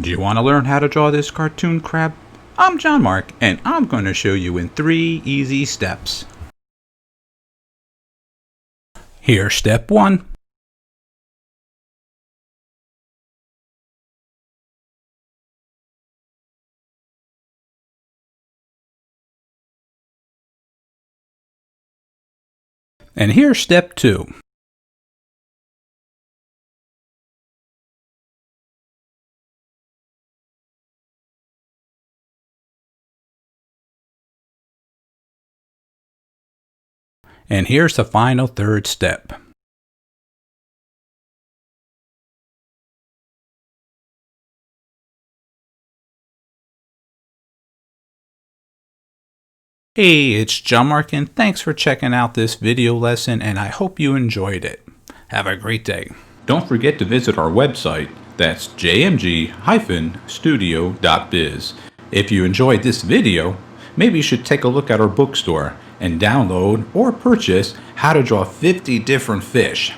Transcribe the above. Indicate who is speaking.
Speaker 1: Do you want to learn how to draw this cartoon crab? I'm John-Marc, and I'm going to show you in 3 easy steps. Here's step 1. And here's step 2. And here's the final 3rd step. Hey, it's John-Marc, and thanks for checking out this video lesson, and I hope you enjoyed it. Have a great day. Don't forget to visit our website. That's jmg-studio.biz. If you enjoyed this video, maybe you should take a look at our bookstore and download or purchase How to Draw 50 Different Fish.